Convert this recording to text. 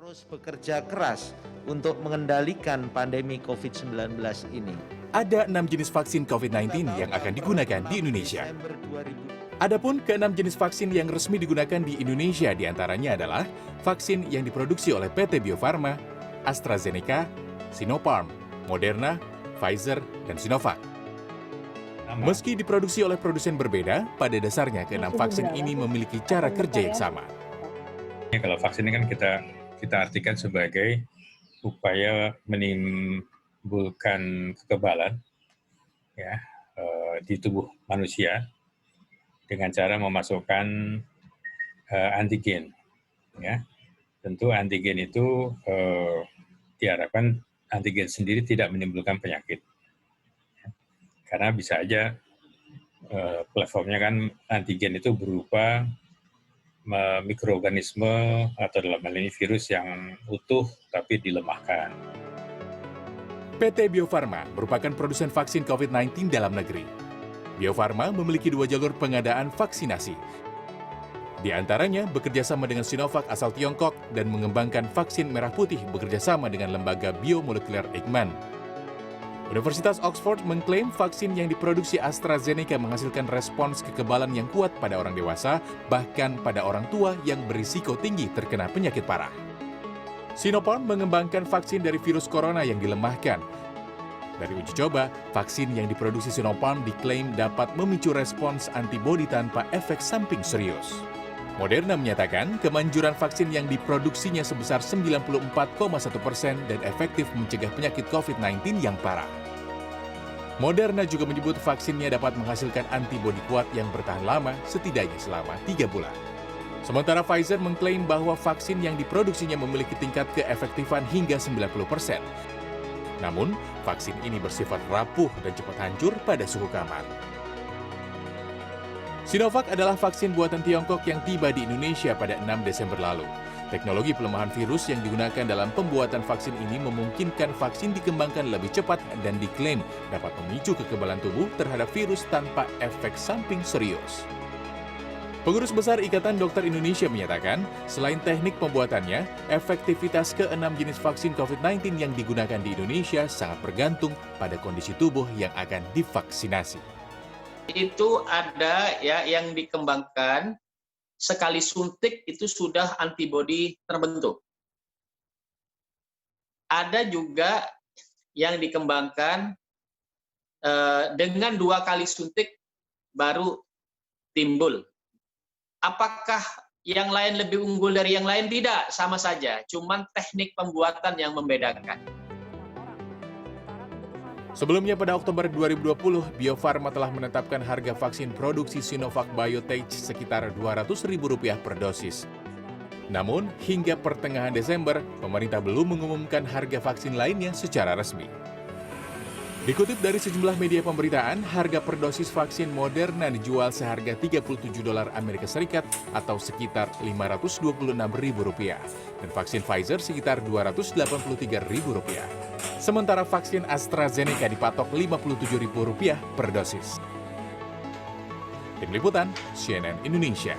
terus bekerja keras untuk mengendalikan pandemi COVID-19 ini. Ada 6 jenis vaksin COVID-19 yang akan digunakan di Indonesia. Adapun ke-6 jenis vaksin yang resmi digunakan di Indonesia diantaranya adalah vaksin yang diproduksi oleh PT Bio Farma, AstraZeneca, Sinopharm, Moderna, Pfizer, dan Sinovac. Meski diproduksi oleh produsen berbeda, pada dasarnya ke-6 vaksin ini memiliki cara kerja yang sama. Kalau vaksin ini kan kita artikan sebagai upaya menimbulkan kekebalan ya di tubuh manusia dengan cara memasukkan antigen. Ya, tentu antigen itu diharapkan antigen sendiri tidak menimbulkan penyakit, karena bisa aja platformnya kan antigen itu berupa mikroorganisme atau dalam hal ini virus yang utuh tapi dilemahkan. PT Bio Farma merupakan produsen vaksin COVID-19 dalam negeri. Bio Farma memiliki 2 jalur pengadaan vaksinasi. Di antaranya bekerjasama dengan Sinovac asal Tiongkok dan mengembangkan vaksin merah putih bekerjasama dengan lembaga biomolekuler Eijkman. Universitas Oxford mengklaim vaksin yang diproduksi AstraZeneca menghasilkan respons kekebalan yang kuat pada orang dewasa, bahkan pada orang tua yang berisiko tinggi terkena penyakit parah. Sinopharm mengembangkan vaksin dari virus corona yang dilemahkan. Dari uji coba, vaksin yang diproduksi Sinopharm diklaim dapat memicu respons antibodi tanpa efek samping serius. Moderna menyatakan kemanjuran vaksin yang diproduksinya sebesar 94,1% dan efektif mencegah penyakit COVID-19 yang parah. Moderna juga menyebut vaksinnya dapat menghasilkan antibodi kuat yang bertahan lama setidaknya selama 3 bulan. Sementara Pfizer mengklaim bahwa vaksin yang diproduksinya memiliki tingkat keefektifan hingga 90%. Namun, vaksin ini bersifat rapuh dan cepat hancur pada suhu kamar. Sinovac adalah vaksin buatan Tiongkok yang tiba di Indonesia pada 6 Desember lalu. Teknologi pelemahan virus yang digunakan dalam pembuatan vaksin ini memungkinkan vaksin dikembangkan lebih cepat dan diklaim dapat memicu kekebalan tubuh terhadap virus tanpa efek samping serius. Pengurus Besar Ikatan Dokter Indonesia menyatakan, selain teknik pembuatannya, efektivitas ke-6 jenis vaksin COVID-19 yang digunakan di Indonesia sangat bergantung pada kondisi tubuh yang akan divaksinasi. Itu ada ya yang dikembangkan sekali suntik itu sudah antibodi terbentuk. Ada juga yang dikembangkan dengan 2 kali suntik baru timbul. Apakah yang lain lebih unggul dari yang lain? Tidak, sama saja. Cuman teknik pembuatan yang membedakan. Sebelumnya pada Oktober 2020, Bio Farma telah menetapkan harga vaksin produksi Sinovac Biotech sekitar Rp200.000 per dosis. Namun, hingga pertengahan Desember, pemerintah belum mengumumkan harga vaksin lainnya secara resmi. Dikutip dari sejumlah media pemberitaan, harga per dosis vaksin Moderna dijual seharga $37 Amerika Serikat atau sekitar Rp526.000 dan vaksin Pfizer sekitar Rp283.000. Sementara vaksin AstraZeneca dipatok Rp57.000 per dosis. Tim Liputan, CNN Indonesia.